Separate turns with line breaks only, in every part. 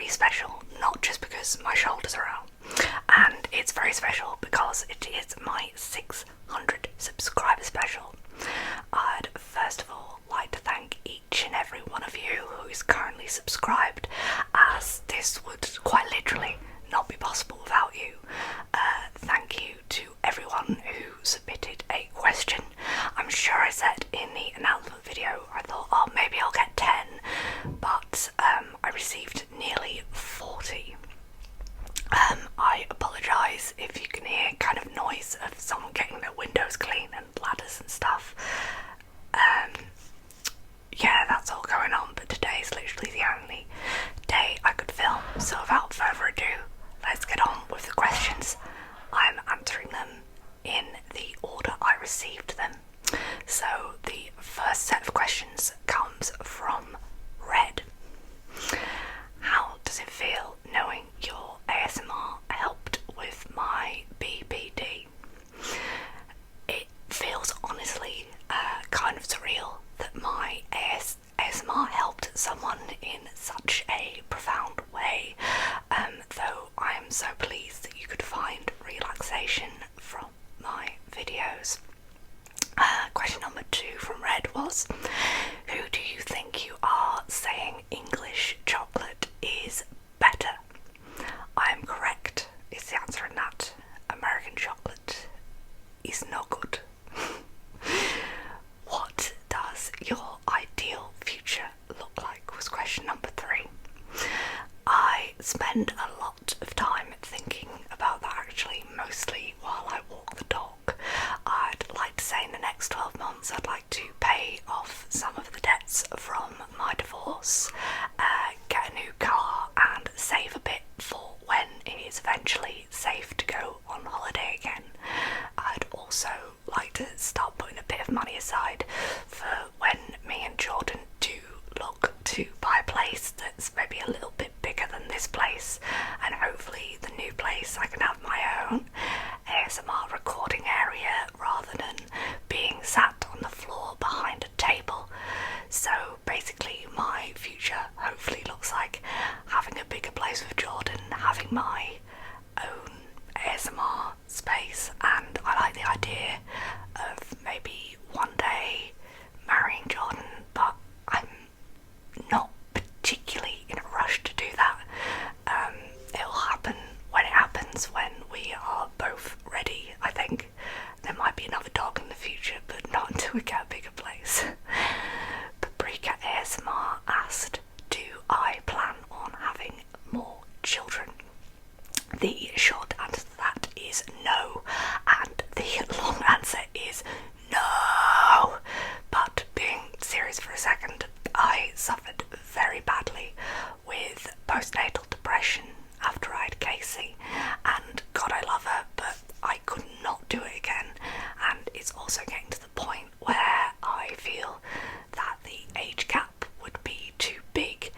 very special, not just because my shoulders are out, and it's very special because it is my 600 subscriber special. I'd first of all like to thank each and every one of you who is currently subscribed, as this would quite literally not be possible without you. Thank you to everyone who submitted a question. I'm sure I said in the announcement video, I thought, oh, maybe I'll get 10, but I received nearly 40. I apologise if you can hear kind of noise of someone getting their windows clean and ladders and stuff. Yeah, that's all going on, but today's literally the only day I could film, so without further ado, let's get on with the questions. I'm answering them in the order I received them. So the first set of questions comes from Red. How does it feel knowing your ASMR helped with my BPD? It feels honestly kind of surreal that my ASMR helped someone in such a profound way, though I am so pleased that you could find relaxation from my videos. Question number 2 from Red was, who do you think you are saying English chocolate is better? I am correct, is the answer in that. American chocolate is no good. What does your ideal future look like, was question number 3. I spend a lot of time thinking about that, actually, mostly while I walk the dog. I'd like to say in the next 12 months I'd like to pay off some of the debts from my divorce, get a new car and save a bit for when it is eventually safe to go on holiday again. I'd also like to start putting a bit of money aside for when me and Jordan do look to buy a place that's maybe a little bit bigger than this place, and hopefully the new place I can have my own ASMR recording area rather than being sat on the floor behind a table. So basically my future hopefully looks like having a bigger place with Jordan, having my own ASMR space, and I like the idea of maybe one day marrying Jordan, but I'm not particularly in a rush to do that. It'll happen when it happens, when we are both ready, I think. There might be another dog in the future, but not until we get a bigger place. Paprika ASMR asked, do I plan on having more children? The short answer to that is no, and the long answer is no. But being serious for a second, I suffered very badly with postnatal depression after I had Casey, and God, I love her, but I could not do it again. And it's also getting to the point where I feel that the age gap would be too big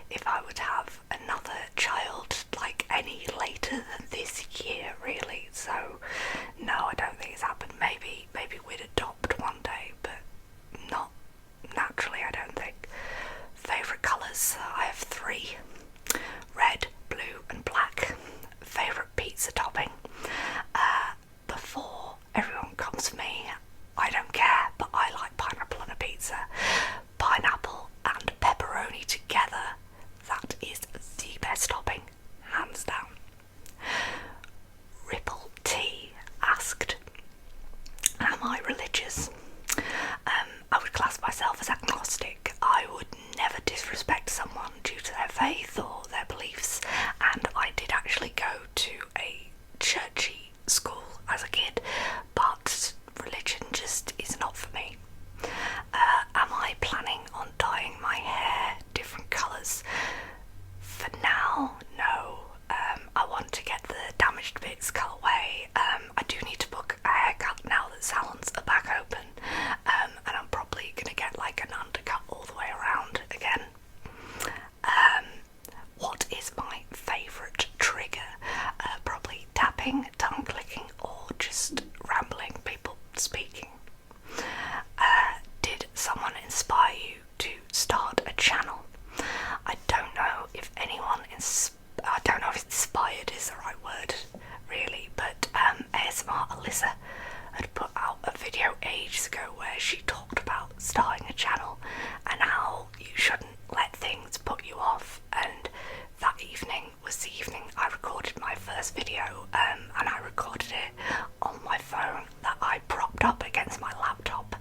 if I would have another child like any later than this year, really. So no, I don't think it's happened. Maybe we'd adopt one day, but not naturally, I don't think. Favourite colours, I have 3. Red, blue and black. Favourite pizza topping. Before everyone comes for me, I don't care, but I like pineapple on a pizza. Pineapple and pepperoni together, that is the best topping, hands down. I don't know if inspired is the right word really, but ASMR Alyssa had put out a video ages ago where she talked about starting a channel and how you shouldn't let things put you off, and that evening was the evening I recorded my first video, and I recorded it on my phone that I propped up against my laptop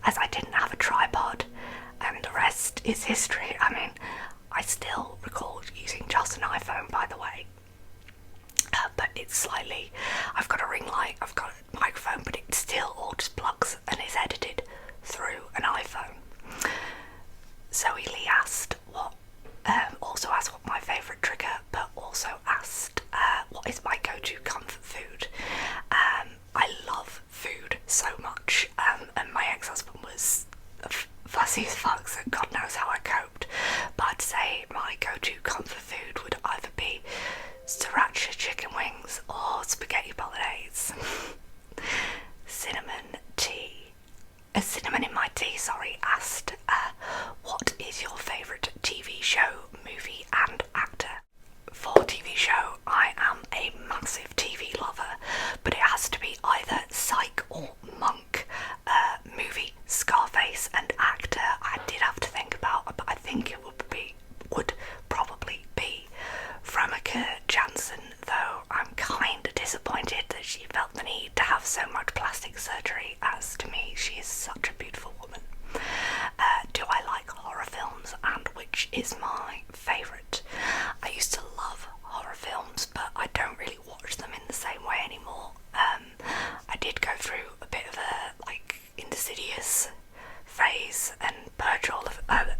as I didn't have a tripod, and the rest is history. I mean, I still record using just an iPhone, by the way, but it's slightly, I've got a ring light, I've got a microphone, but it still all just plugs and is edited through an iPhone. Zoe Lee asked also asked what my favourite trigger, but also asked what is my go-to comfort food. I love food so much, and my ex-husband was fussy as fuck, so God knows how I coped, but I'd say my go-to comfort food would either be sriracha chicken wings or spaghetti bolognese. Cinnamon in my tea, asked what is your favourite TV show, movie and actor? For TV show, I am a massive TV lover, but it has to be either Psych or Monk. Movie, Scarface, and actor, I did have to think about, but I think it would probably be Framika Janssen, though I'm kind of disappointed that she felt the need to have so much plastic surgery, as to me she is such a beautiful woman. Do I like horror films, and which is my favourite? I used to love horror films, but I don't really watch them in the same way anymore. I did go through a bit of a Insidious phase and purge all of I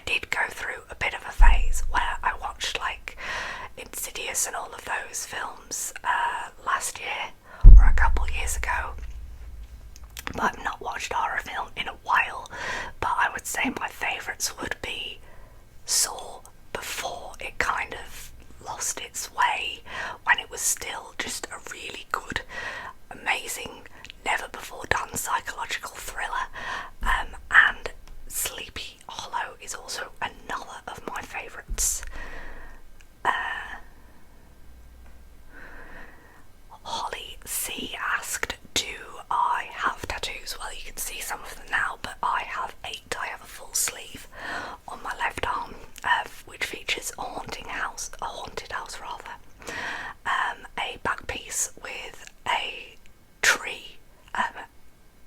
did go through a bit of a phase where I watched Insidious and all of those films last year or a couple years ago, but I've not watched horror film in a while. But I would say my favourites would be Saw, before it kind of lost its way, when it was still just a really good, amazing, never before done psychological thriller, and Sleepy Hollow is also another of my favourites. Holly C asked, do I have tattoos? Well, you can see some of them now, but I have 8. I have a full sleeve on my left arm, which features a haunted house a back piece with a tree.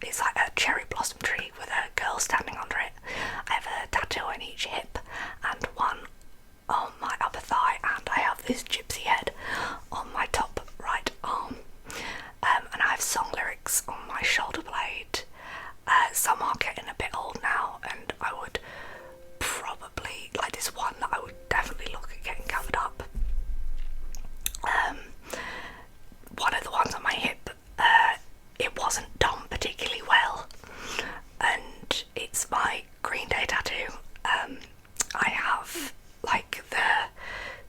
It's like a cherry blossom tree with a girl standing under it. I have a tattoo on each hip and one on my upper thigh, and I have this gypsy head on my top right arm. And I have song lyrics on my shoulder blade. Some are getting a bit old now, and I would probably, this one that I would definitely look at getting covered up. One of the ones on my hip, it wasn't done particularly well, and it's my Green Day tattoo. I have the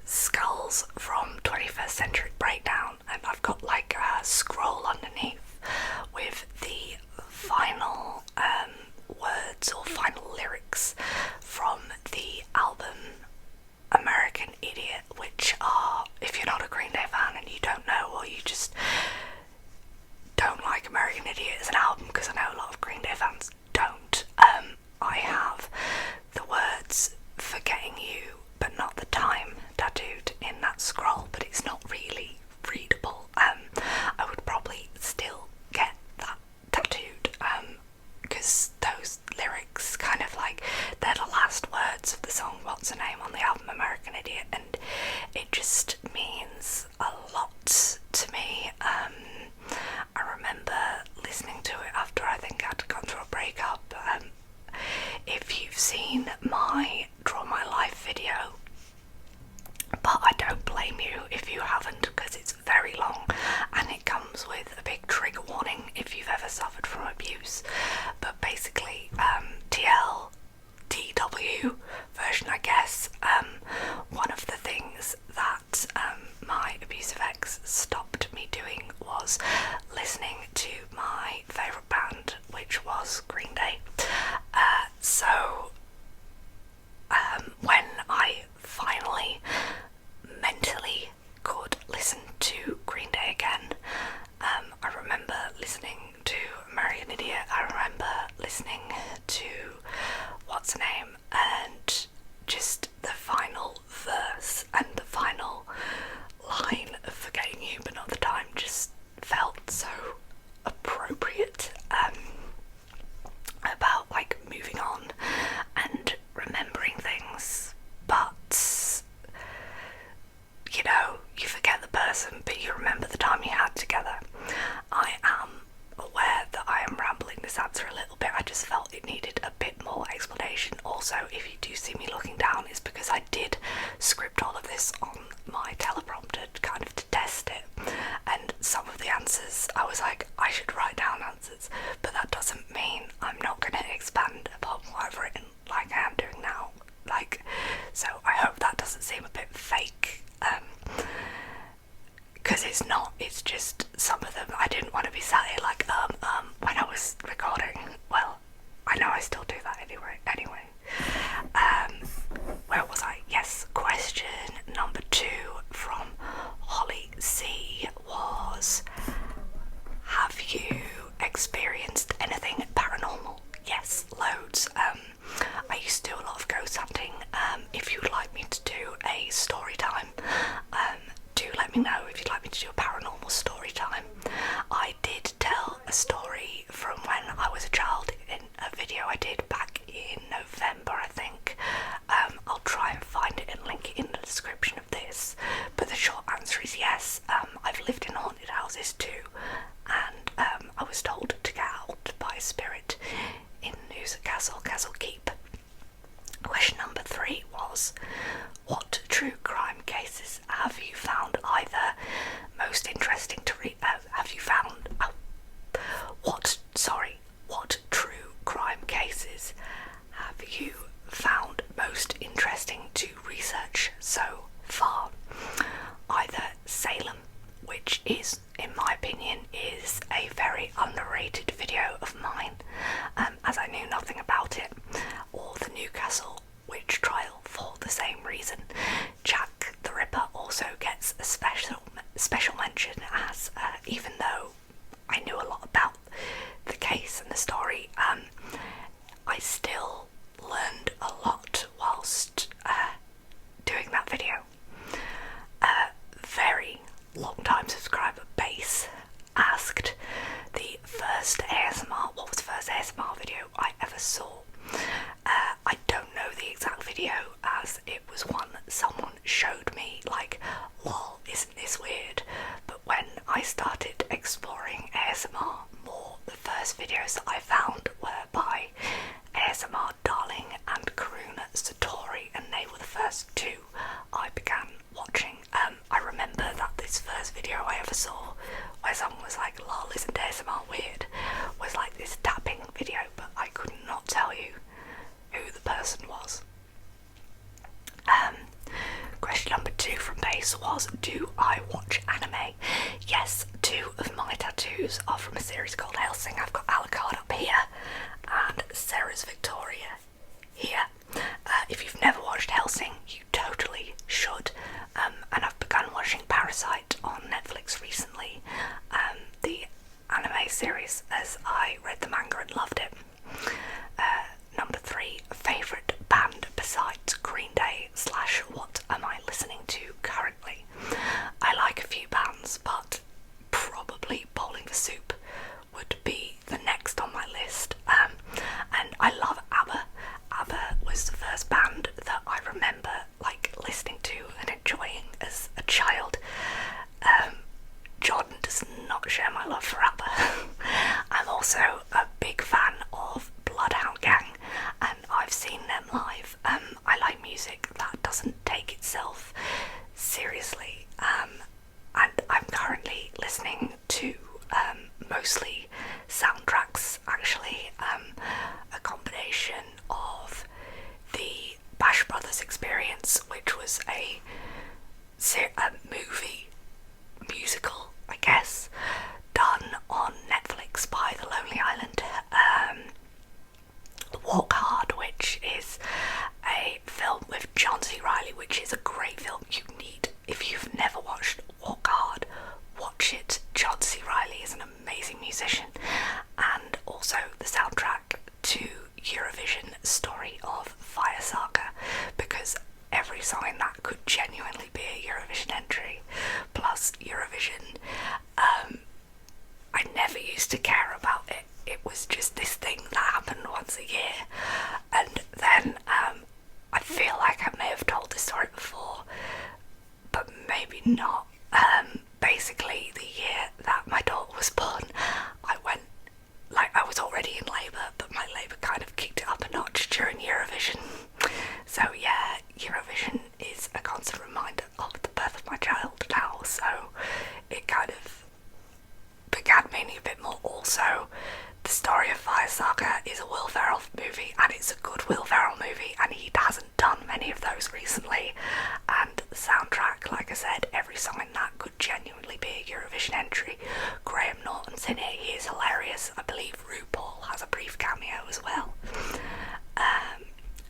skulls from 21st Century Breakdown, and I've got a scroll underneath with the final words or final lyrics from the album American Idiot, which are, if you're not a Green Day fan and you don't know, or you just don't like American Idiot as an album, because I know a lot of Green Day fans don't, I have the words "forgetting you but not the time" tattooed in that scroll, but it's not really readable. I would probably still get that tattooed, because those lyrics kind of they're the last words of the song What's Her Name on the album American Idiot, and it just means a lot to me. I remember listening to it after I think I'd gone through a breakup. If you've seen my Draw My Life video, but I don't blame you if you haven't, because it's very long and it comes with a big trigger warning if you've ever suffered from abuse. But basically, TLDW version, I guess, one of the things that my abusive ex stopped me doing was listening to my favourite band, which was Green Day. So this on my teleprompter kind of to test it, and some of the answers I was like, I should write down answers, but that doesn't mean I'm not going to expand upon what I've written like I am doing now. Like, so I hope that doesn't seem a bit fake, because it's not. It's just some of them I didn't want to be sat here like when I was recording. Well, I know I still do that anyway. Where was I? Yes, question number 2 from Holly C was, have you experienced anything paranormal? Yes, loads. I used to do a lot of ghost hunting. If you would like me to do a story time, do let me know if you'd like me to do a paranormal story time. I did tell a story from when I was a child in a video I did back in November, I think. I'll try and find it and link it in the description of this, but the short answer is yes. I've lived in haunted houses too, and I was told to get out by a spirit in Castle Keep. Question number 3 was, what true crime cases have you found either most interesting to read? What true crime cases have you found most interesting to research so far? Either Salem, which is, in my opinion, is a very underrated video of mine, as I knew nothing about it, or the Newcastle witch trial for the same reason. Jack the Ripper also gets a special mention, as even though I knew a lot about the case and the story, I still learned a lot whilst doing that video. Very long time subscriber Base asked what was the first ASMR video I ever saw. I don't know the exact video, as it was one that someone showed me, like, lol, isn't this weird? But when I started exploring ASMR more, the first videos that I found were by ASMR Darling and Karuna Satori, and they were the first 2 I began watching. I remember that this first video I ever saw, where someone was like, lol, isn't ASMR weird, was like this tapping video, but I could not tell you who the person was. Question number 2 from Base was, do I watch anime? Yes, 2 of my tattoos are from a series called Hellsing. I've got Alucard up here and Sarah's Victoria here. If you've never watched Hellsing, you totally should. And I've begun watching Parasite on Netflix recently, the anime series, as I read the manga and loved it. Number 3, favourite band besides Green Day / what am I listening to currently? I like a few bands, but probably Bowling for Soup would be the next on my list. And I love ABBA. ABBA was the first band that I remember like listening to and enjoying as a child. Jordan does not share my love for ABBA. I'm also a big fan of Bloodhound Gang, and I've seen them live. I like music that doesn't take itself seriously, and I'm currently listening to mostly soundtracks, actually, a combination of the Bash Brothers Experience, which was a musical, I guess, done on Netflix by The Lonely Island. Walk Hard, which is a film with John C. Reilly, which is a great film. If you've never watched Walk Hard, watch it. John C. Reilly is an amazing musician, and also the soundtrack to Eurovision Story of Fire Saga, because every song in that could genuinely be a Eurovision entry. Plus Eurovision, I never used to care about it. It was just this thing that happened once a year, and then I feel like I may have told this story before, but maybe not. Basically, the year that my daughter was born, I was already in labour, but my labour kind of kicked it up a notch during Eurovision. So yeah, Eurovision is a constant reminder obviously, and the soundtrack, like I said, every song in that could genuinely be a Eurovision entry. Graham Norton's in it, he is hilarious. I believe RuPaul has a brief cameo as well.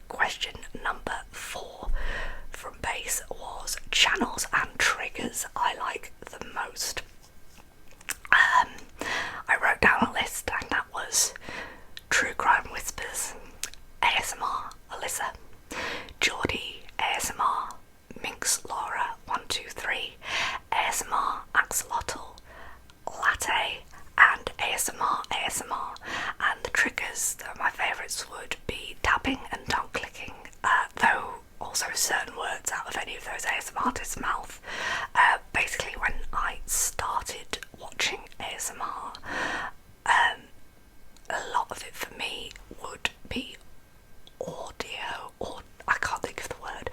Question number 4 from base was channels and triggers I like the most. I wrote down a list, and that was True Crime Whispers, ASMR Alyssa, Geordie ASMR, Minx Laura 123, ASMR Axolotl, Latte, and ASMR. And the triggers, my favourites would be tapping and tongue clicking, though also certain words out of any of those ASMR artists' mouth. Basically, when I started watching ASMR, a lot of it for me would be audio, or I can't think of the word.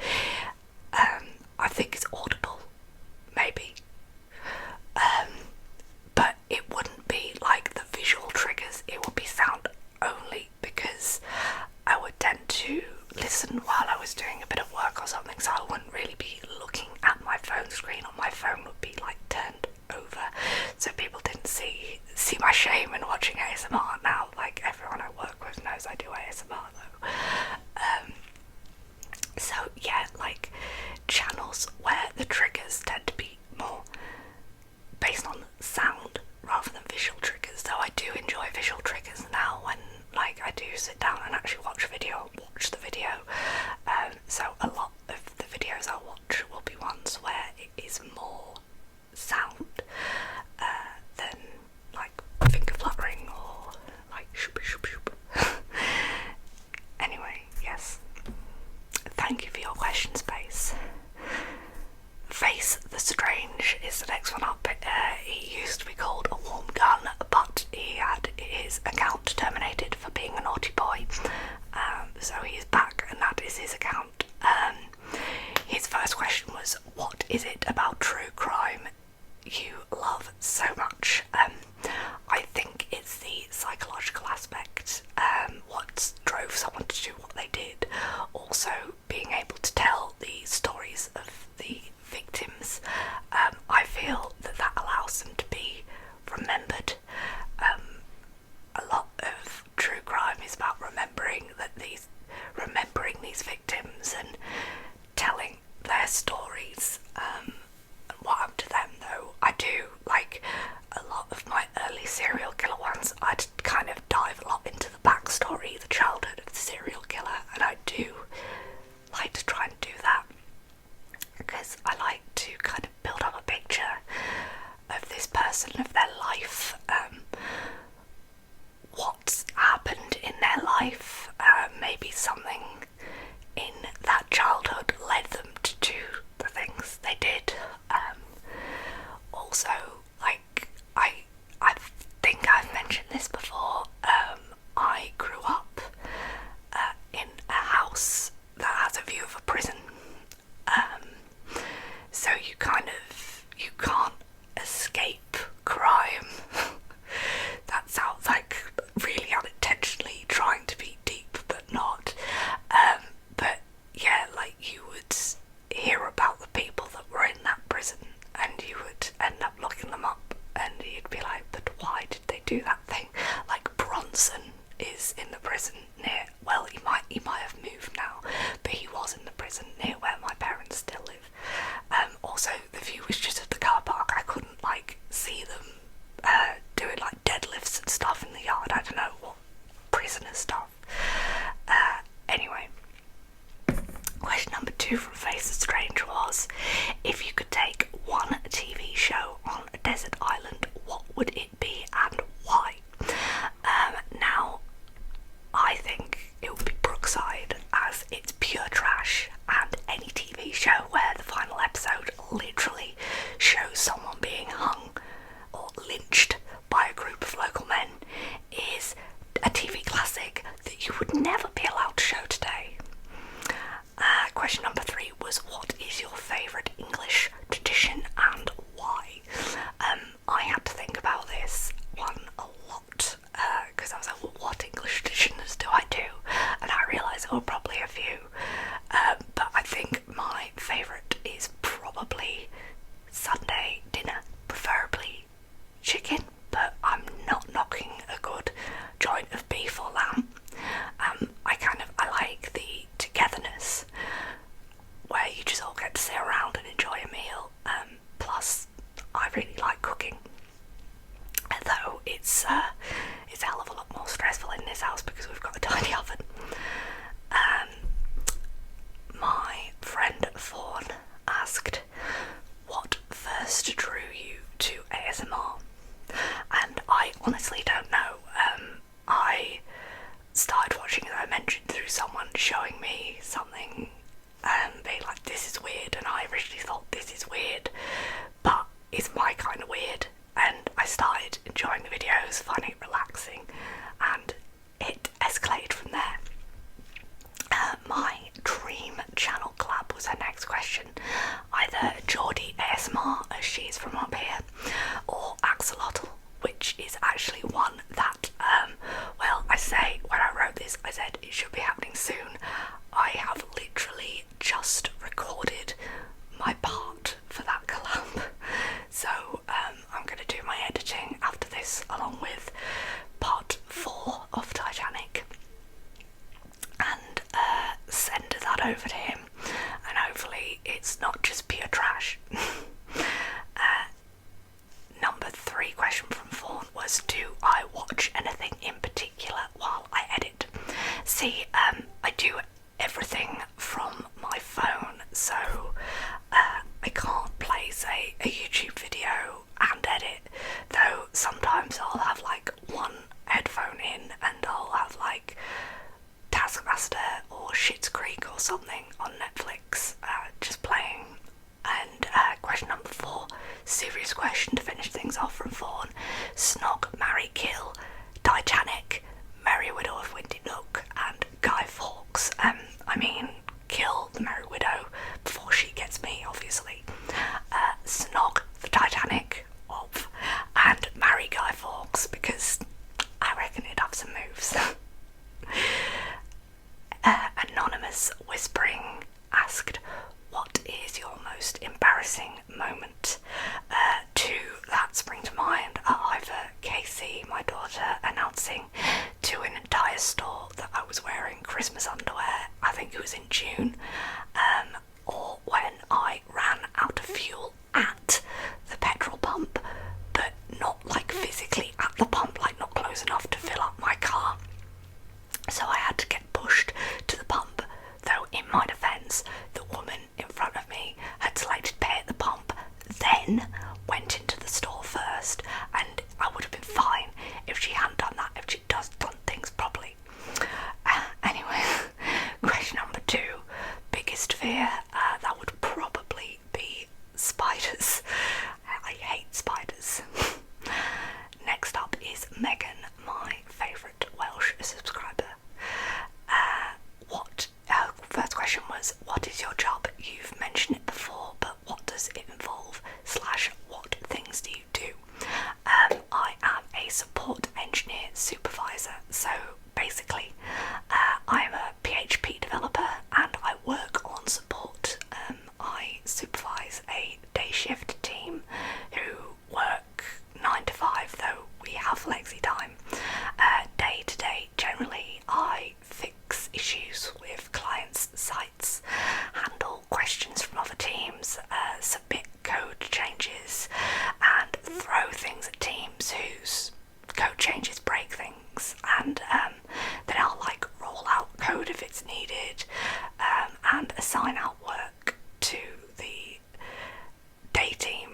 I think it's audible, maybe. But it wouldn't be like the visual triggers, it would be sound only, because I would tend to listen while I was doing a bit of work or something, so I wouldn't really be looking at my phone screen, or my phone would be like turned over, so people didn't see my shame in watching ASMR. Now, like, everyone I work with knows I do ASMR though. So yeah, like channels where the triggers tend to be more based on sound rather than visual triggers, though I do enjoy visual triggers now when like I do sit down and actually watch the video. So a lot of the videos I'll watch will be ones where it is more sound than like finger fluttering or like shoop shoop shoop. Anyway, yes. Thank you for your question, Space. Face the Strange is the next one up. He used to be called a warm gun, but he had his account terminated for being a naughty boy. So he is back, and that is his account. His first question was, what is it about true crime you love so much? I think it's the psychological aspect, what drove someone to do what they did. Also, being able to tell the stories of the victims. I feel that allows them to be remembered. A lot of true crime is about remembering these victims and telling their stories. What happened to them, though, I do like a lot of my early serial killer ones. I'd kind of dive a lot into the backstory, the childhood of the serial killer, and I do like to try and do that because I like to kind of build up a picture of this person, of their life, what's happened in their life. Maybe something in that childhood led them to do the things they did. Also, like, I think I've mentioned this before, I grew up in a house that has a view of a prison, so you can't escape crime. That sounds like really unintentionally trying to be deep, but not. But yeah, like, you would hear about the people that were in that prison, and you would end up looking them up, and you'd be like, but why did they do that thing? Like, Bronson is in the prison near, well, he might have moved now, but he was in the prison near where my parents still live. Also, the view not just pure trash. Number 3 question from Fawn was, do I watch anything in particular while I edit? See, I do everything from my phone, so I can't play, say, a YouTube video and edit, though sometimes I'll have like one headphone in and I'll have like Taskmaster or Schitt's Creek or something on Netflix just playing. And question number 4, serious question to finish things off from Fawn: Snog, Marry, Kill, Titanic, Merry Widow of Windy Nook, and Guy Fawkes. I mean, kill the Merry Widow before she gets me, obviously. Snog the Titanic, and marry Guy Fawkes because I reckon he'd have some moves. Anonymous Whispering asked, what is your most embarrassing moment? 2 that spring to mind are either Casey, my daughter, announcing to an entire store that I was wearing Christmas underwear, I think it was in June, or when I ran out of fuel at the petrol pump, but not like physically at the pump, like not close enough to fill up my car. So I had to get pushed to the pump, though in my defence, the woman in front of me had selected pay at the pump, then went into the store first, and I would have been fine if she hadn't done that, if she'd done things properly. Anyway, question number 2, biggest fear, that would probably be spiders. I hate spiders. Next up is Megan, my favourite Welsh subscriber. First question was, what is your job? You've mentioned it before, but what does it involve? / what things do you do? I am a support engineer supervisor, so basically I'm a PHP developer and I work on support. I supervise a day shift team who work 9 to 5, though we have flexi time. Day to day, generally, I fix issues with clients' sites, handle questions from other teams, submit code changes, and throw things at teams whose code changes break things, and then I'll like roll out code if it's needed, and assign out work to the day team,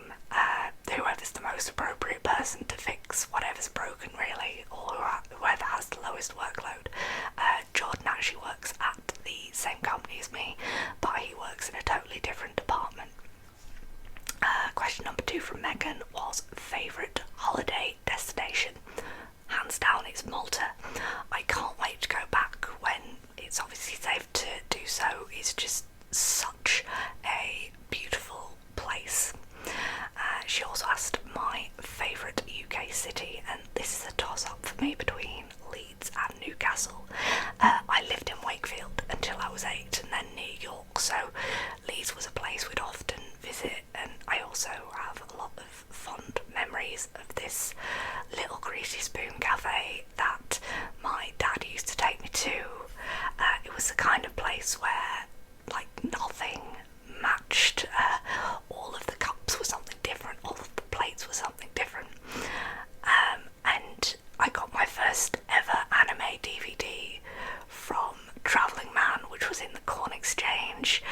whoever's the most appropriate person to fix whatever's broken, really, or whoever has the lowest workload. Jordan actually works at the same company as me, but he works in a totally different department. Question number 2 from Megan was favourite holiday destination. Hands down, it's Malta. I can't wait to go back when it's obviously safe to do so. It's just such a beautiful place. She also asked my favourite UK city, and this is a toss-up for me between Leeds and Newcastle. I lived in Wakefield until I was 8, and then New York, so Leeds was a place we'd often visit, and I also have a lot of fond memories of this little greasy spoon cafe that my dad used to take me to. It was the kind of place where like nothing matched. All of the cups were something different, all of the plates were something different, and I got my first ever anime DVD from Travelling Man, which was in the Corn Exchange,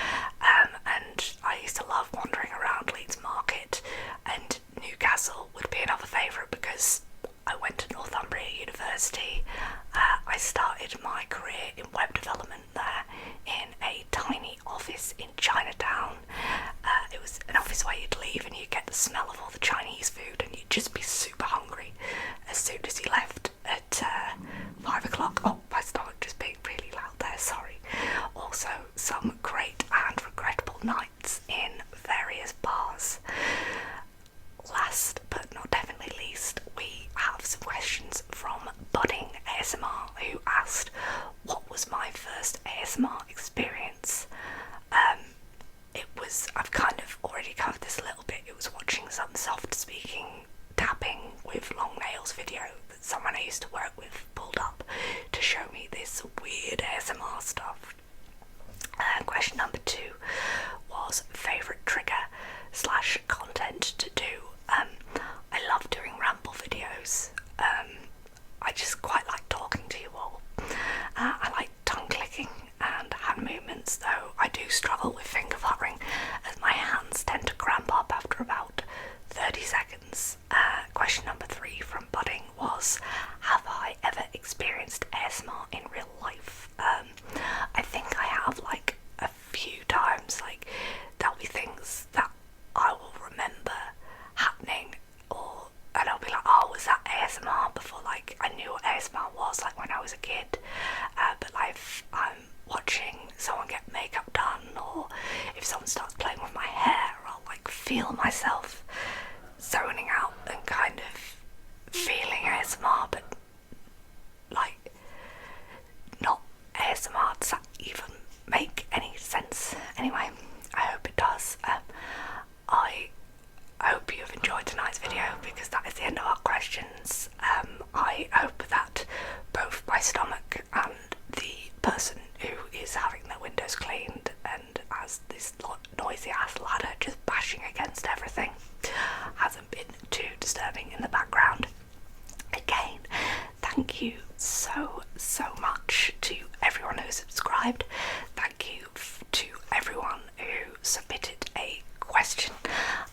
and I used to love wandering around Leeds Market, and Newcastle would be another favourite because I went to Northumbria University. I started my career in web development there in a tiny office in Chinatown. It was an office where you'd leave and you'd get the smell of all the Chinese food and you'd just be super hungry as soon as you left at 5 o'clock. Oh, my stomach just being really loud there, sorry. Also, some great and regrettable nights in various bars. Last but not definitely least, we have some questions from Budding ASMR, who asked, what was my first ASMR experience? I've kind of already covered this a little bit. It was watching some soft speaking tapping with long nails video that someone I used to work with pulled up to show me this weird ASMR stuff. Question number 2 was favourite / content to do. I love doing ramble videos. I just quite like talking to you all. I like tongue clicking and hand movements, though I do struggle with finger fluttering as my hands tend to cramp up after about 30 seconds. Question number 3 from Budding was, have I ever experienced ASMR in real life? I think I have, like, a few times. Like, there'll be things that I will remember happening, and I'll be like, oh, was that ASMR? Before, like, I knew what ASMR was, like, when I was a kid. But like, if I'm watching someone get makeup done, or if someone starts playing with my hair, I'll, like, feel myself zoning out and kind of feeling ASMR, but, like, not ASMR. Does that even make any sense? Anyway, I hope it does. I hope you've enjoyed tonight's video, because that is the end of our questions. I hope that both my stomach and the person who is having their windows cleaned and has this noisy ass ladder just bashing against everything hasn't been too disturbing in the background. Again, thank you so much to everyone who subscribed. Thank you to everyone who submitted a question.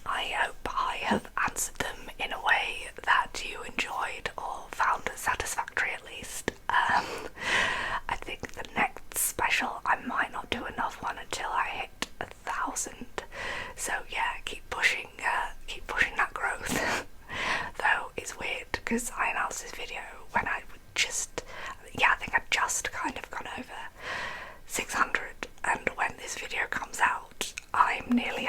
I hope I have answered them in a way that you enjoyed or found satisfactory, at least. I think the next special, I might not do another one until I hit 1,000. So yeah, keep pushing that growth. Though it's weird because I announced this video when I would I think I'd just kind of gone over 600, and when this video comes out I'm nearly